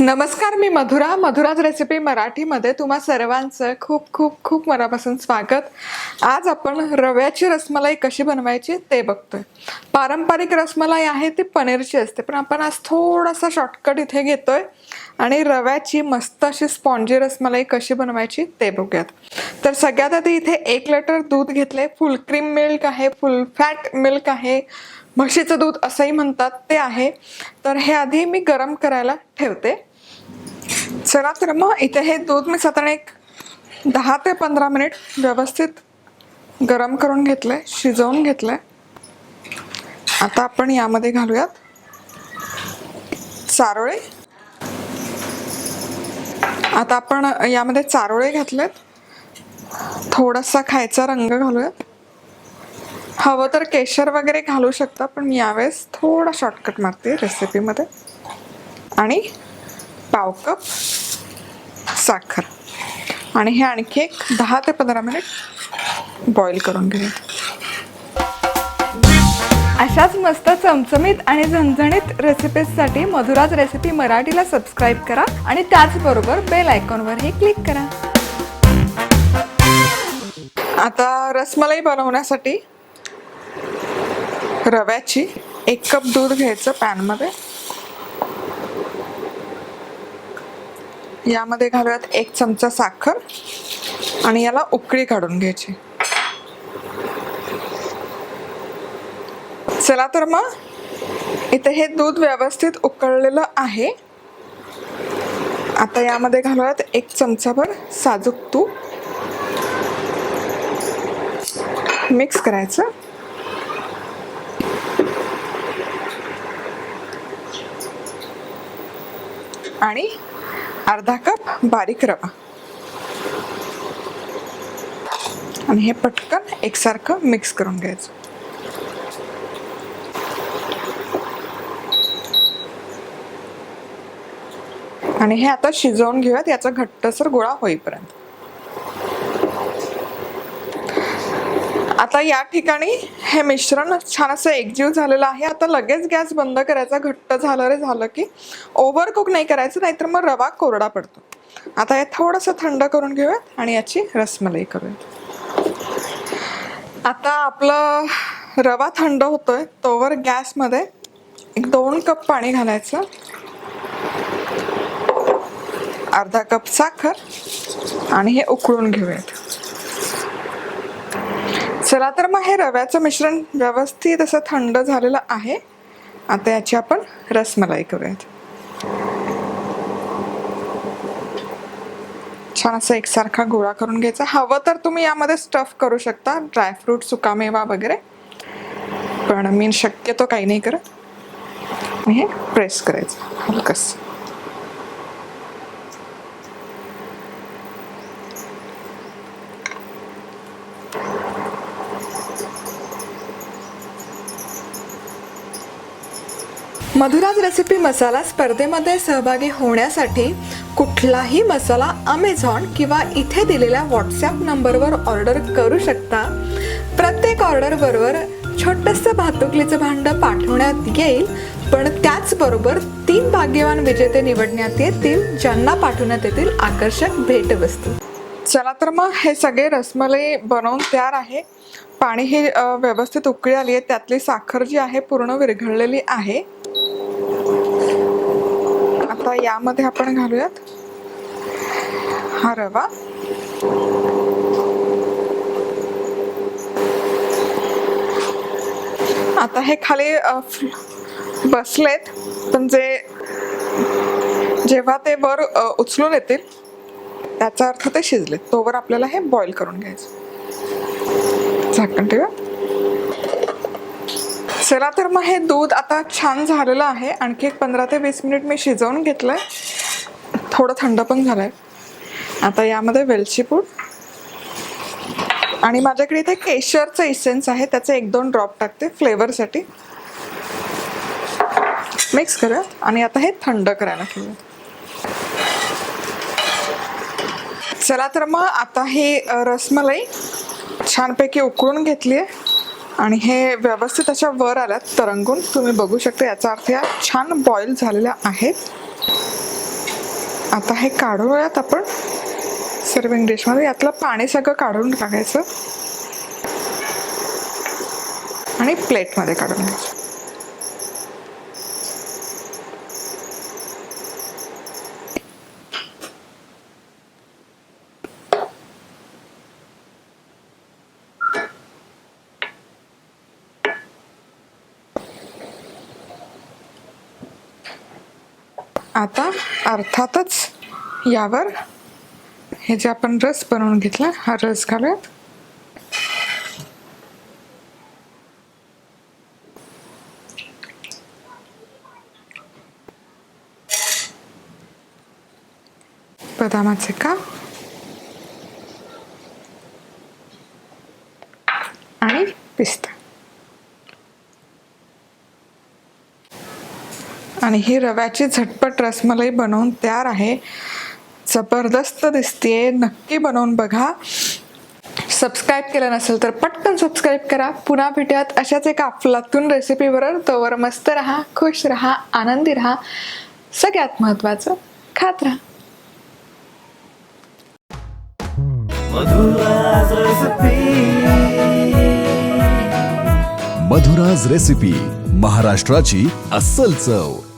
नमस्कार, मी मधुराज रेसिपी मराठीमध्ये तुम्हा सर्वांचं खूप खूप खूप मनापासून स्वागत. आज आपण रव्याची रसमलाई कशी बनवायची ते बघतोय. पारंपरिक रसमलाई आहे ती पनीरची असते, पण आपण आज थोडासा शॉर्टकट इथे घेतोय आणि रव्याची मस्त अशी स्पॉन्जी रसमलाई कशी बनवायची ते बघूयात. तर सगळ्यात आधी इथे 1 लिटर दूध घेतले. फुल क्रीम मिल्क आहे, फुल फॅट मिल्क आहे, म्हशीचं दूध असंही म्हणतात ते आहे. तर हे आधी मी गरम करायला ठेवते. चला तर मग इथे हे दूध मी साधारण एक 10 ते 15 मिनिट व्यवस्थित गरम करून घेतलंय, शिजवून घेतलंय. आता आपण यामध्ये घालूयात चारोळे. आता आपण यामध्ये चारोळे घातलेत. थोडासा खायचा रंग घालूयात. हवं तर केशर वगैरे घालू शकता, पण मी यावेळेस थोडा शॉर्टकट मारते रेसिपीमध्ये. आणि पाव कप साखर. आणि हे आणखी एक 10 ते 15 मिनिट बॉईल करून घेऊया. अशाच मस्त चमचमीत आणि झणझणीत रेसिपीजसाठी मधुराज रेसिपी मराठीला सबस्क्राईब करा आणि त्याचबरोबर बेल आयकॉनवरही क्लिक करा. आता रसमलाई बनवण्यासाठी रव्याची 1 कप दूध घ्यायचं पॅनमध्ये. यामध्ये घालूयात 1 चमचा साखर आणि याला उकळी काढून घ्यायची. चला तर मग इथे हे दूध व्यवस्थित उकळलेलं आहे. आता यामध्ये घालूयात 1 चमचाभर साजूक तूप. मिक्स करायचं. आणि अर्धा कप बारीक रवा. आणि हे पटकन एकसारखं मिक्स करून घ्यायचं. आणि हे आता शिजवून घेऊयात याचा घट्टसर गोळा होईपर्यंत. आता या ठिकाणी हे मिश्रण छान असं एकजीव झालेलं आहे. आता लगेच गॅस बंद करायचा. घट्ट झालं की ओव्हर कुक नाही करायचं, नाहीतर मग रवा कोरडा पडतो. आता हे थोडंसं थंड करून घेऊयात आणि याची रसमलाई करूयात. आता आपलं रवा थंड होतोय तोवर गॅसमध्ये 2 कप पाणी घालायचं. अर्धा कप साखर आणि हे उकळून घेऊयात. चला तर मग हे रव्याचं मिश्रण व्यवस्थित असं थंड झालेलं आहे. आता याची आपण रसमलाई करूयात. छान असं एकसारखा गोळा करून घ्यायचा. हवं तर तुम्ही यामध्ये स्टफ करू शकता, ड्रायफ्रूट, सुकामेवा वगैरे, पण मी शक्यतो काही नाही करत. हे प्रेस करायचं हलकस. मधुराज रेसिपी मसाला स्पर्धेमध्ये सहभागी होण्यासाठी कुठलाही मसाला अमेझॉन किंवा इथे दिलेल्या व्हॉट्सॲप नंबरवर ऑर्डर करू शकता. प्रत्येक ऑर्डर बरोबर छोटंसं भातुकलीचं भांडं पाठवण्यात येईल, पण त्याचबरोबर 3 भाग्यवान विजेते निवडण्यात येतील, ज्यांना पाठवण्यात येतील आकर्षक भेटवस्तू. चला तर मग हे सगळे रसमलाई बनवून तयार आहे. पाणी हे व्यवस्थित उकळी आली आहे. त्यातली साखर जी आहे पूर्ण विरघळलेली आहे. आता यामध्ये आपण घालूयात हा रवा. आता हे खाली बसलेत, पण जेव्हा ते वर उचलून येतील त्याचा अर्थ ते शिजलेत. तोवर आपल्याला हे बॉईल करून घ्यायचं. झाकण ठेवा. चला तर मग हे दूध आता छान झालेलं आहे. आणखी एक 15 ते 20 मिनिट मी शिजवून घेतलंय. थोडं थंड पण झालंय. आता यामध्ये वेलची पूड आणि माझ्याकडे इथे केशरचं इसेन्स आहे, त्याचे 1-2 ड्रॉप टाकते फ्लेवरसाठी. मिक्स करूया आणि आता हे थंड करायला ठेवूया. चला तर मग आता हे रसमलाई छानपैकी उकळून घेतली आहे आणि हे व्यवस्थित अशा वर आल्यात तरंगून. तुम्ही बघू शकता, याचा अर्थ या छान बॉईल झालेल्या आहेत. आता हे काढूयात आपण सर्विंग डिशमध्ये. यातलं पाणी सगळं काढून टाकायचं आणि प्लेटमध्ये काढून घ्यायचं. आता अर्थातच यावर हे जे आपण रस बनवून घेतला हा रस घालूयात. बदामाचे काप आणि पिस्ता. आणि ही रव्याची झटपट रसमलाई बनवून तयार आहे. जबरदस्त दिसतेय. नक्की बनवून बघा. सबस्क्राईब केलं नसेल तर पटकन सबस्क्राईब करा. पुन्हा भेटूयात अशाच एका अफलातून रेसिपीवर. तोवर मस्त राहा, खुश राहा, आनंदी राहा. सगळ्यात महत्वाचं खात राहा. मधुराज रेसिपी, महाराष्ट्राची अस्सल चव.